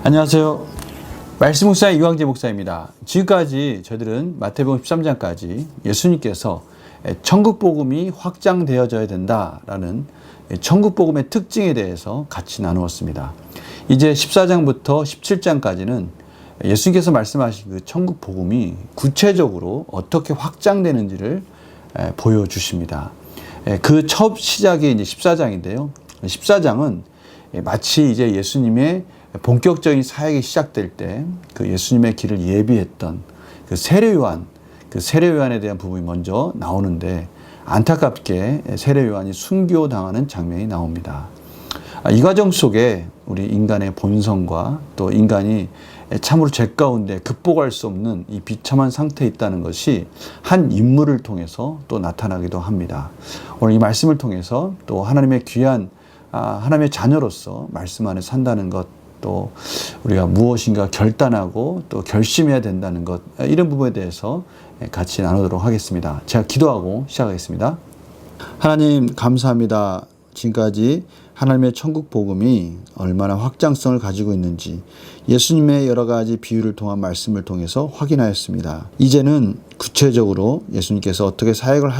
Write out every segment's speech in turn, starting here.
안녕하세요. 말씀 목사의 이광재 목사입니다. 지금까지 저희들은 마태복음 13장까지 예수님께서 천국 복음이 확장되어져야 된다라는 천국 복음의 특징에 대해서 같이 나누었습니다. 이제 14장부터 17장까지는 예수님께서 말씀하신 그 천국 복음이 구체적으로 어떻게 확장되는지를 보여주십니다. 그 첫 시작이 이제 14장인데요. 14장은 마치 이제 예수님의 본격적인 사역이 시작될 때 그 예수님의 길을 예비했던 그 세례 요한에 대한 부분이 먼저 나오는데, 안타깝게 세례 요한이 순교당하는 장면이 나옵니다. 이 과정 속에 우리 인간의 본성과 또 인간이 참으로 죄 가운데 극복할 수 없는 이 비참한 상태에 있다는 것이 한 인물을 통해서 또 나타나기도 합니다. 오늘 이 말씀을 통해서 또 하나님의 귀한 하나님의 자녀로서 말씀 안에 산다는 것, 또 우리가 무엇인가 결단하고 또 결심해야 된다는 것, 이런 부분에 대해서 같이 나누도록 하겠습니다. 제가 기도하고 시작하겠습니다. 하나님 감사합니다. 지금까지 하나님의 천국 복음이 얼마나 확장성을 가지고 있는지 예수님의 여러 가지 비유를 통한 말씀을 통해서 확인하였습니다. 이제는 구체적으로 예수님께서 어떻게 사역을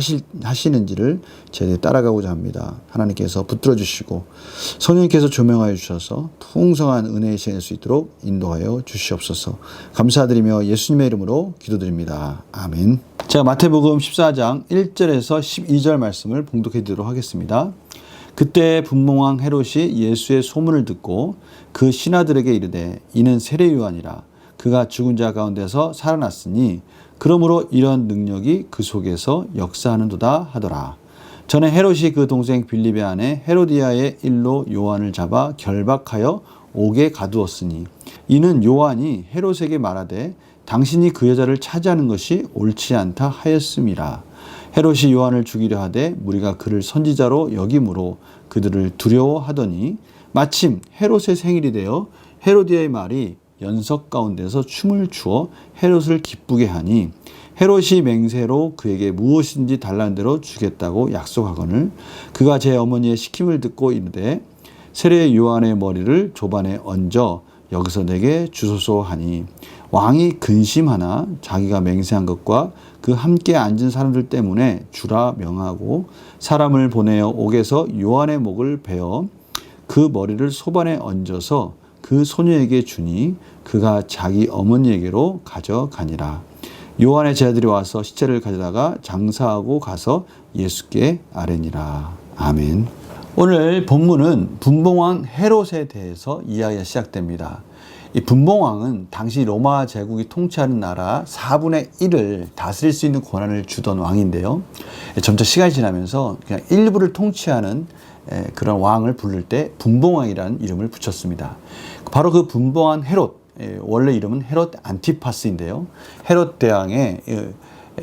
하시는지를 제대로 따라가고자 합니다. 하나님께서 붙들어 주시고 성령님께서 조명하여 주셔서 풍성한 은혜의 시간일 수 있도록 인도하여 주시옵소서. 감사드리며 예수님의 이름으로 기도드립니다. 아멘. 제가 마태복음 14장 1절에서 12절 말씀을 봉독해 드리도록 하겠습니다. 그때 분봉왕 헤롯이 예수의 소문을 듣고 그 신하들에게 이르되 이는 세례 요한이라. 그가 죽은 자 가운데서 살아났으니 그러므로 이런 능력이 그 속에서 역사하는도다 하더라. 전에 헤롯이 그 동생 빌립의 아내 헤로디아의 일로 요한을 잡아 결박하여 옥에 가두었으니 이는 요한이 헤롯에게 말하되 당신이 그 여자를 차지하는 것이 옳지 않다 하였음이라. 헤롯이 요한을 죽이려 하되 무리가 그를 선지자로 여김으로 그들을 두려워하더니 마침 헤롯의 생일이 되어 헤로디아의 말이 연석 가운데서 춤을 추어 헤롯을 기쁘게 하니 헤롯이 맹세로 그에게 무엇인지 달라는 대로 주겠다고 약속하거늘 그가 제 어머니의 시킴을 듣고 이르되 세례 요한의 머리를 조반에 얹어 여기서 내게 주소서 하니 왕이 근심하나 자기가 맹세한 것과 그 함께 앉은 사람들 때문에 주라 명하고 사람을 보내어 옥에서 요한의 목을 베어 그 머리를 소반에 얹어서 그 소녀에게 주니 그가 자기 어머니에게로 가져가니라. 요한의 제자들이 와서 시체를 가져다가 장사하고 가서 예수께 아뢰니라. 아멘. 오늘 본문은 분봉왕 헤롯에 대해서 이야기가 시작됩니다. 이 분봉왕은 당시 로마 제국이 통치하는 나라 4분의 1을 다스릴 수 있는 권한을 주던 왕인데요. 점차 시간이 지나면서 그냥 일부를 통치하는 그런 왕을 부를 때 분봉왕이라는 이름을 붙였습니다. 바로 그 분봉왕 헤롯, 원래 이름은 헤롯 안티파스인데요. 헤롯 대왕의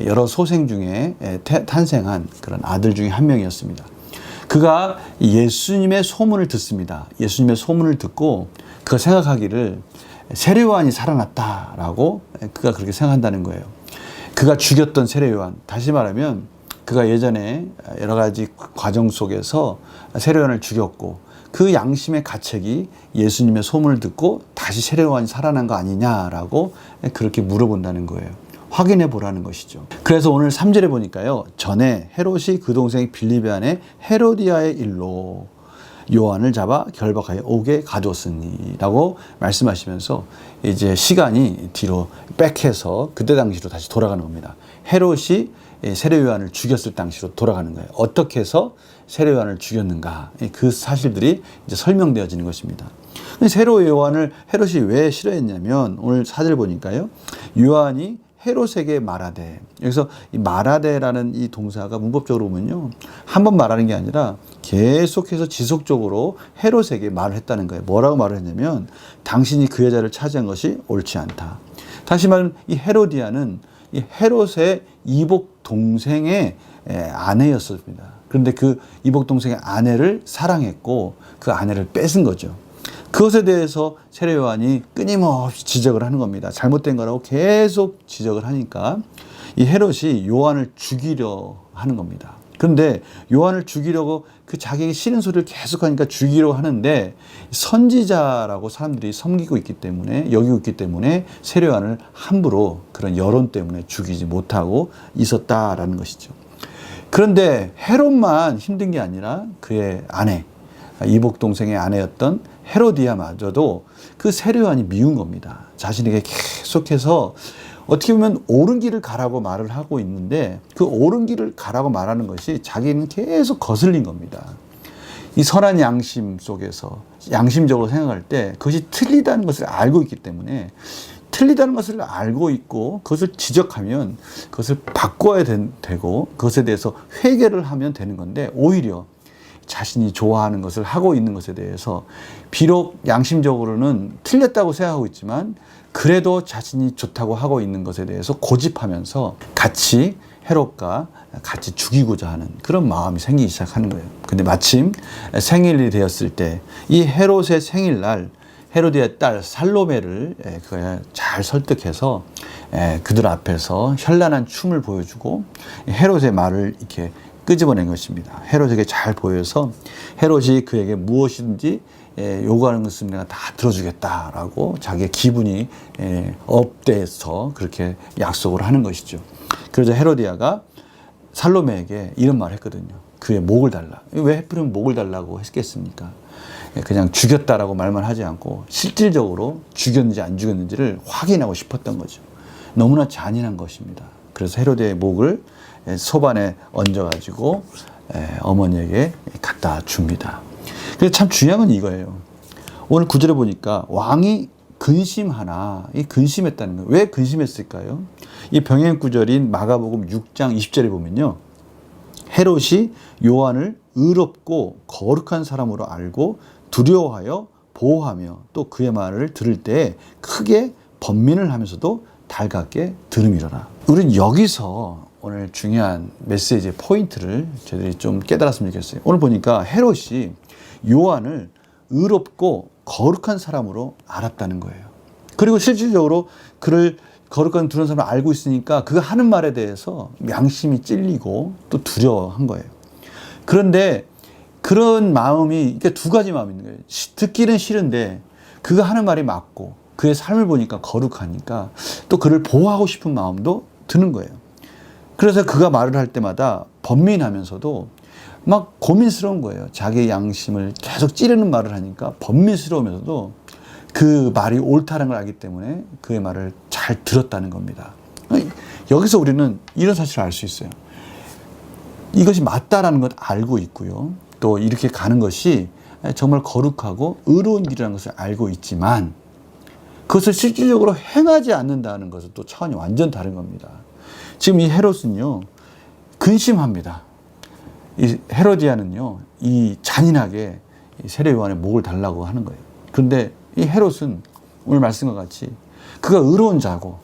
여러 소생 중에 탄생한 그런 아들 중에 한 명이었습니다. 그가 예수님의 소문을 듣습니다. 예수님의 소문을 듣고 그가 생각하기를 세례 요한이 살아났다라고 그가 그렇게 생각한다는 거예요. 그가 죽였던 세례 요한, 다시 말하면 그가 예전에 여러 가지 과정 속에서 세례 요한을 죽였고 그 양심의 가책이 예수님의 소문을 듣고 다시 세례 요한이 살아난 거 아니냐라고 그렇게 물어본다는 거예요. 확인해 보라는 것이죠. 그래서 오늘 3절에 보니까요. 전에 헤롯이 그 동생 빌립의 아내 헤로디아의 일로 요한을 잡아 결박하여 옥에 가두었으니 라고 말씀하시면서 이제 시간이 뒤로 백해서 그때 당시로 다시 돌아가는 겁니다. 헤롯이 세례 요한을 죽였을 당시로 돌아가는 거예요. 어떻게 해서 세례 요한을 죽였는가, 그 사실들이 이제 설명되어지는 것입니다. 세례 요한을 헤롯이 왜 싫어했냐면 오늘 4절 보니까요. 요한이 헤롯에게 말하되, 여기서 이 말하되라는 이 동사가 문법적으로 보면요, 한 번 말하는 게 아니라 계속해서 지속적으로 헤롯에게 말을 했다는 거예요. 뭐라고 말을 했냐면 당신이 그 여자를 차지한 것이 옳지 않다. 다시 말하면 이 헤로디아는 이 헤롯의 이복 동생의 아내였습니다. 그런데 그 이복 동생의 아내를 사랑했고 그 아내를 뺏은 거죠. 그것에 대해서 세례 요한이 끊임없이 지적을 하는 겁니다. 잘못된 거라고 계속 지적을 하니까 이 헤롯이 요한을 죽이려 하는 겁니다. 그런데 요한을 죽이려고 그 자기에게 싫은 소리를 계속하니까 죽이려고 하는데 선지자라고 사람들이 섬기고 있기 때문에 여기고 있기 때문에 세례 요한을 함부로 그런 여론 때문에 죽이지 못하고 있었다라는 것이죠. 그런데 헤롯만 힘든 게 아니라 그의 아내, 이복 동생의 아내였던 헤로디아마저도 그 세례 요한이 미운 겁니다. 자신에게 계속해서 어떻게 보면 옳은 길을 가라고 말을 하고 있는데 그 옳은 길을 가라고 말하는 것이 자기는 계속 거슬린 겁니다. 이 선한 양심 속에서 양심적으로 생각할 때 그것이 틀리다는 것을 알고 있기 때문에 틀리다는 것을 알고 있고 그것을 지적하면 그것을 바꿔야 되고 그것에 대해서 회개를 하면 되는 건데 오히려 자신이 좋아하는 것을 하고 있는 것에 대해서 비록 양심적으로는 틀렸다고 생각하고 있지만 그래도 자신이 좋다고 하고 있는 것에 대해서 고집하면서 같이 헤롯과 같이 죽이고자 하는 그런 마음이 생기기 시작하는 거예요. 근데 마침 생일이 되었을 때 이 헤롯의 생일날 헤로디아의 딸 살로메를 그가 잘 설득해서 그들 앞에서 현란한 춤을 보여주고 헤롯의 말을 이렇게 끄집어낸 것입니다. 헤롯에게 잘 보여서 헤롯이 그에게 무엇이든지 요구하는 것은 내가 다 들어주겠다라고 자기의 기분이 업돼서 그렇게 약속을 하는 것이죠. 그래서 헤로디아가 살로메에게 이런 말을 했거든요. 그의 목을 달라. 왜 하필이면 목을 달라고 했겠습니까? 그냥 죽였다라고 말만 하지 않고 실질적으로 죽였는지 안 죽였는지를 확인하고 싶었던 거죠. 너무나 잔인한 것입니다. 그래서 헤로디아의 목을 소반에 얹어가지고 어머니에게 갖다 줍니다. 그래서 참 중요한 건 이거예요. 오늘 구절에 보니까 왕이 근심하나, 이 근심했다는 거예요. 왜 근심했을까요? 이 병행 구절인 마가복음 6장 20절에 보면요. 헤롯이 요한을 의롭고 거룩한 사람으로 알고 두려워하여 보호하며 또 그의 말을 들을 때 크게 번민을 하면서도 달갑게 들음이로라. 우리는 여기서 오늘 중요한 메시지의 포인트를 저희들이 좀 깨달았으면 좋겠어요. 오늘 보니까 헤롯이 요한을 의롭고 거룩한 사람으로 알았다는 거예요. 그리고 실질적으로 그를 거룩한 두려운 사람을 알고 있으니까 그가 하는 말에 대해서 양심이 찔리고 또 두려워한 거예요. 그런데 그런 마음이 두 가지 마음이 있는 거예요. 듣기는 싫은데 그가 하는 말이 맞고 그의 삶을 보니까 거룩하니까 또 그를 보호하고 싶은 마음도 드는 거예요. 그래서 그가 말을 할 때마다 번민하면서도 막 고민스러운 거예요. 자기의 양심을 계속 찌르는 말을 하니까 번민스러우면서도 그 말이 옳다는 걸 알기 때문에 그의 말을 잘 들었다는 겁니다. 여기서 우리는 이런 사실을 알 수 있어요. 이것이 맞다라는 것 알고 있고요. 또 이렇게 가는 것이 정말 거룩하고 의로운 길이라는 것을 알고 있지만 그것을 실질적으로 행하지 않는다는 것은 또 차원이 완전 다른 겁니다. 지금 이 헤롯은요, 근심합니다. 이 헤로디아는요, 이 잔인하게 세례 요한의 목을 달라고 하는 거예요. 그런데 이 헤롯은 오늘 말씀과 같이 그가 의로운 자고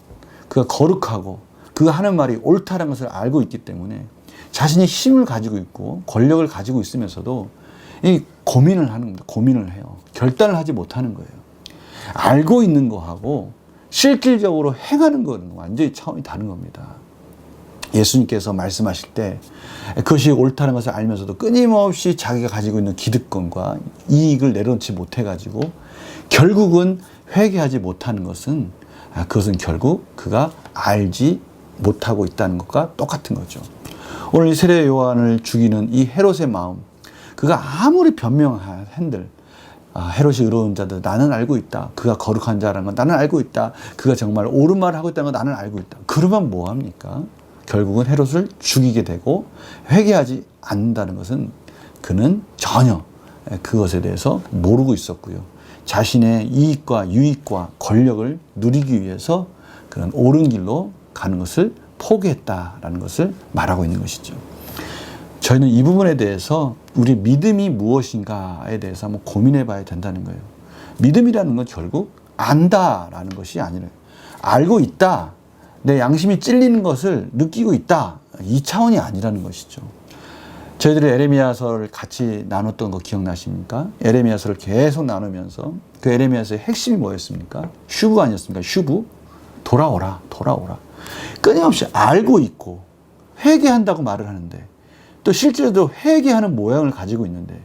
그가 거룩하고 그가 하는 말이 옳다는 것을 알고 있기 때문에 자신이 힘을 가지고 있고 권력을 가지고 있으면서도 이 고민을 하는 겁니다. 고민을 해요. 결단을 하지 못하는 거예요. 알고 있는 거하고 실질적으로 행하는 거는 완전히 차원이 다른 겁니다. 예수님께서 말씀하실 때 그것이 옳다는 것을 알면서도 끊임없이 자기가 가지고 있는 기득권과 이익을 내려놓지 못해가지고 결국은 회개하지 못하는 것은 그것은 결국 그가 알지 못하고 있다는 것과 똑같은 거죠. 오늘 세례 요한을 죽이는 이 헤롯의 마음, 그가 아무리 변명한들 헤롯이 의로운 자들 나는 알고 있다. 그가 거룩한 자라는 건 나는 알고 있다. 그가 정말 옳은 말을 하고 있다는 건 나는 알고 있다. 그러면 뭐합니까? 결국은 헤롯을 죽이게 되고 회개하지 않는다는 것은 그는 전혀 그것에 대해서 모르고 있었고요. 자신의 이익과 유익과 권력을 누리기 위해서 그런 옳은 길로 가는 것을 포기했다라는 것을 말하고 있는 것이죠. 저희는 이 부분에 대해서 우리 믿음이 무엇인가에 대해서 한번 고민해 봐야 된다는 거예요. 믿음이라는 건 결국 안다라는 것이 아니라 알고 있다. 내 양심이 찔리는 것을 느끼고 있다. 이 차원이 아니라는 것이죠. 저희들이 에레미야서를 같이 나눴던 거 기억나십니까? 에레미야서를 계속 나누면서 그 에레미야서의 핵심이 뭐였습니까? 슈브 아니었습니까? 슈브? 돌아오라, 돌아오라. 끊임없이 알고 있고 회개한다고 말을 하는데 또 실제로도 회개하는 모양을 가지고 있는데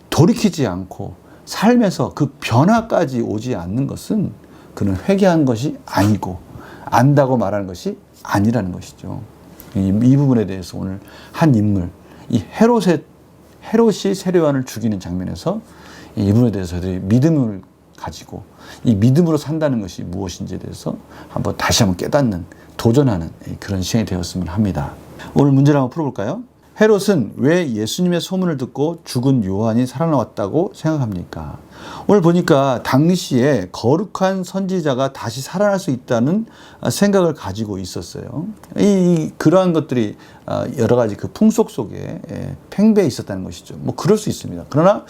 돌이키지 않고 삶에서 그 변화까지 오지 않는 것은 그는 회개한 것이 아니고 안다고 말하는 것이 아니라는 것이죠. 이 부분에 대해서 오늘 한 인물, 이 헤롯이 세례요한을 죽이는 장면에서 이 부분에 대해서 저희들이 믿음을 가지고 이 믿음으로 산다는 것이 무엇인지에 대해서 다시 한번 깨닫는, 도전하는 그런 시간이 되었으면 합니다. 오늘 문제를 한번 풀어볼까요? 헤롯은 왜 예수님의 소문을 듣고 죽은 요한이 살아나왔다고 생각합니까? 오늘 보니까 당시에 거룩한 선지자가 다시 살아날 수 있다는 생각을 가지고 있었어요. 그러한 것들이 여러 가지 그 풍속 속에 팽배해 있었다는 것이죠. 뭐 그럴 수 있습니다. 그러나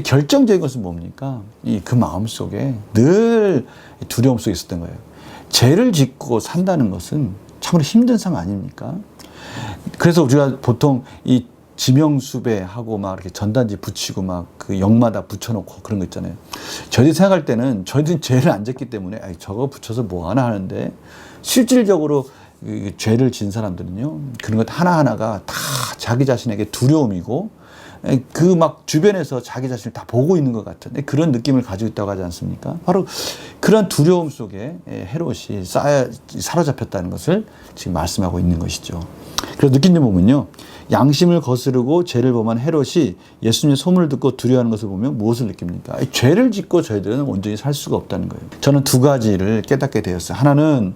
결정적인 것은 뭡니까? 그 마음 속에 늘 두려움 속에 있었던 거예요. 죄를 짓고 산다는 것은 참으로 힘든 삶 아닙니까? 그래서 우리가 보통 이 지명수배하고 막 이렇게 전단지 붙이고 막 그 역마다 붙여놓고 그런 거 있잖아요. 저희들이 생각할 때는 저희들은 죄를 안 졌기 때문에 저거 붙여서 뭐 하나 하는데 실질적으로 죄를 진 사람들은요, 그런 것 하나하나가 다 자기 자신에게 두려움이고 그 막 주변에서 자기 자신을 다 보고 있는 것 같은 그런 느낌을 가지고 있다고 하지 않습니까? 바로 그런 두려움 속에 헤롯이 사로잡혔다는 것을 지금 말씀하고 있는 것이죠. 그래서 느낀 점 보면요, 양심을 거스르고 죄를 범한 헤롯이 예수님의 소문을 듣고 두려워하는 것을 보면 무엇을 느낍니까? 죄를 짓고 저희들은 온전히 살 수가 없다는 거예요. 저는 두 가지를 깨닫게 되었어요. 하나는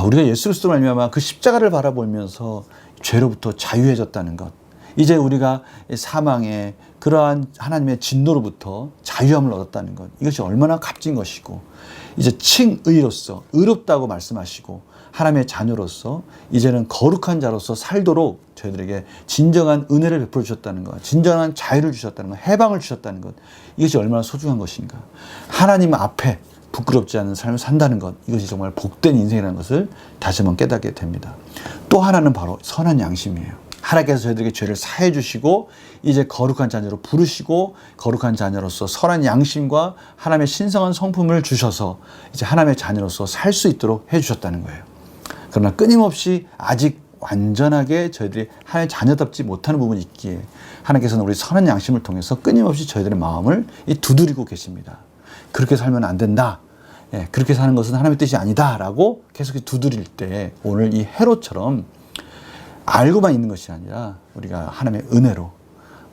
우리가 예수 그리스도로 말미암아 그 십자가를 바라보면서 죄로부터 자유해졌다는 것. 이제 우리가 사망의 그러한 하나님의 진노로부터 자유함을 얻었다는 것. 이것이 얼마나 값진 것이고, 이제 칭의로서 의롭다고 말씀하시고 하나님의 자녀로서 이제는 거룩한 자로서 살도록 저희들에게 진정한 은혜를 베풀어 주셨다는 것, 진정한 자유를 주셨다는 것, 해방을 주셨다는 것, 이것이 얼마나 소중한 것인가. 하나님 앞에 부끄럽지 않은 삶을 산다는 것, 이것이 정말 복된 인생이라는 것을 다시 한번 깨닫게 됩니다. 또 하나는 바로 선한 양심이에요. 하나님께서 저희들에게 죄를 사해 주시고 이제 거룩한 자녀로 부르시고 거룩한 자녀로서 선한 양심과 하나님의 신성한 성품을 주셔서 이제 하나님의 자녀로서 살 수 있도록 해 주셨다는 거예요. 그러나 끊임없이 아직 완전하게 저희들이 하나님의 자녀답지 못하는 부분이 있기에 하나님께서는 우리 선한 양심을 통해서 끊임없이 저희들의 마음을 두드리고 계십니다. 그렇게 살면 안 된다. 그렇게 사는 것은 하나님의 뜻이 아니다. 라고 계속 두드릴 때 오늘 이 헤롯처럼 알고만 있는 것이 아니라 우리가 하나님의 은혜로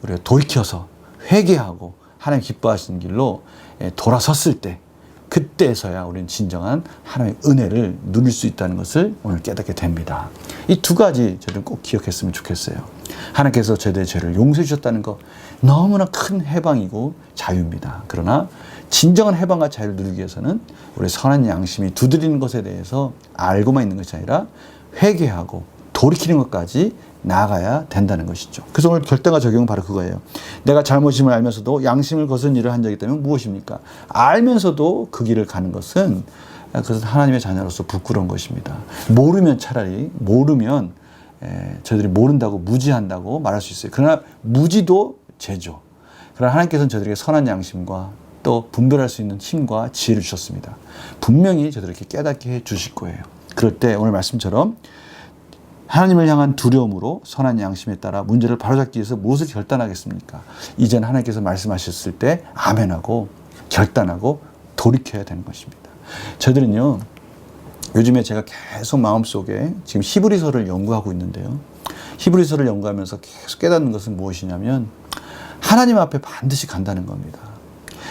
우리가 돌이켜서 회개하고 하나님 기뻐하시는 길로 돌아섰을 때, 그때서야 우리는 진정한 하나님의 은혜를 누릴 수 있다는 것을 오늘 깨닫게 됩니다. 이 두 가지 저희는 꼭 기억했으면 좋겠어요. 하나님께서 저희들의 죄를 용서해 주셨다는 것, 너무나 큰 해방이고 자유입니다. 그러나 진정한 해방과 자유를 누리기 위해서는 우리 선한 양심이 두드리는 것에 대해서 알고만 있는 것이 아니라 회개하고 돌이키는 것까지 나아가야 된다는 것이죠. 그래서 오늘 결단과 적용은 바로 그거예요. 내가 잘못임을 알면서도 양심을 거스른 일을 한 적이 있다면 무엇입니까? 알면서도 그 길을 가는 것은 그것은 하나님의 자녀로서 부끄러운 것입니다. 모르면 저희들이 모른다고 무지한다고 말할 수 있어요. 그러나 무지도 죄죠. 그러나 하나님께서는 저희들에게 선한 양심과 또 분별할 수 있는 힘과 지혜를 주셨습니다. 분명히 저희들에게 깨닫게 해 주실 거예요. 그럴 때 오늘 말씀처럼 하나님을 향한 두려움으로 선한 양심에 따라 문제를 바로잡기 위해서 무엇을 결단하겠습니까? 이제는 하나님께서 말씀하셨을 때 아멘하고 결단하고 돌이켜야 되는 것입니다. 저희들은요, 요즘에 제가 계속 마음속에 지금 히브리서를 연구하고 있는데요. 히브리서를 연구하면서 계속 깨닫는 것은 무엇이냐면 하나님 앞에 반드시 간다는 겁니다.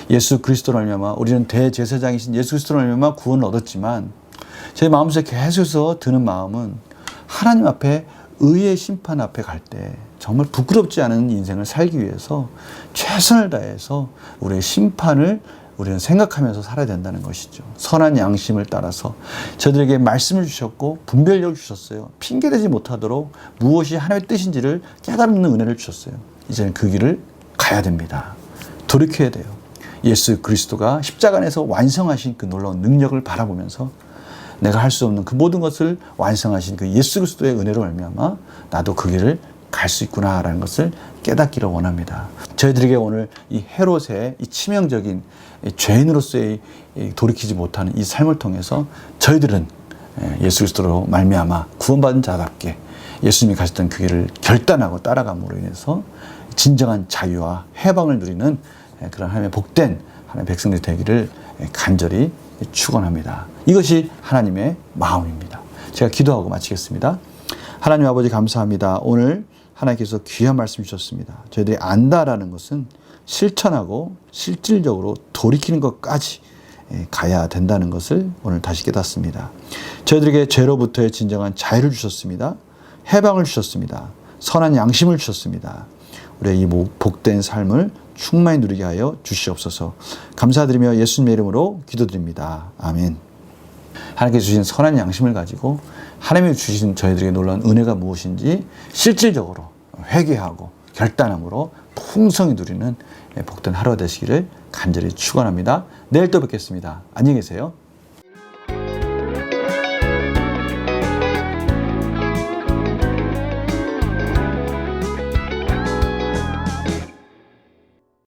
예수 그리스도로 말미암아 우리는 대제사장이신 예수 그리스도로 말미암아 구원을 얻었지만 제 마음속에 계속해서 드는 마음은 하나님 앞에 의의 심판 앞에 갈 때 정말 부끄럽지 않은 인생을 살기 위해서 최선을 다해서 우리의 심판을 우리는 생각하면서 살아야 된다는 것이죠. 선한 양심을 따라서 저들에게 말씀을 주셨고 분별력을 주셨어요. 핑계대지 못하도록 무엇이 하나님의 뜻인지를 깨닫는 은혜를 주셨어요. 이제는 그 길을 가야 됩니다. 돌이켜야 돼요. 예수 그리스도가 십자가 안에서 완성하신 그 놀라운 능력을 바라보면서 내가 할 수 없는 그 모든 것을 완성하신 그 예수 그리스도의 은혜로 말미암아 나도 그 길을 갈 수 있구나라는 것을 깨닫기를 원합니다. 저희들에게 오늘 이 헤롯의 이 치명적인 죄인으로서의 돌이키지 못하는 이 삶을 통해서 저희들은 예수 그리스도로 말미암아 구원받은 자답게 예수님이 가셨던 그 길을 결단하고 따라감으로 인해서 진정한 자유와 해방을 누리는 그런 하나님의 복된 하나님의 백성들이 되기를 간절히 축원합니다. 이것이 하나님의 마음입니다. 제가 기도하고 마치겠습니다. 하나님 아버지 감사합니다. 오늘 하나님께서 귀한 말씀 주셨습니다. 저희들이 안다라는 것은 실천하고 실질적으로 돌이키는 것까지 가야 된다는 것을 오늘 다시 깨닫습니다. 저희들에게 죄로부터의 진정한 자유를 주셨습니다. 해방을 주셨습니다. 선한 양심을 주셨습니다. 우리의 이 복된 삶을 충만히 누리게 하여 주시옵소서. 감사드리며 예수님의 이름으로 기도드립니다. 아멘. 하나님께서 주신 선한 양심을 가지고 하나님이 주신 저희들에게 놀라운 은혜가 무엇인지 실질적으로 회개하고 결단함으로 풍성히 누리는 복된 하루가 되시기를 간절히 축원합니다. 내일 또 뵙겠습니다. 안녕히 계세요.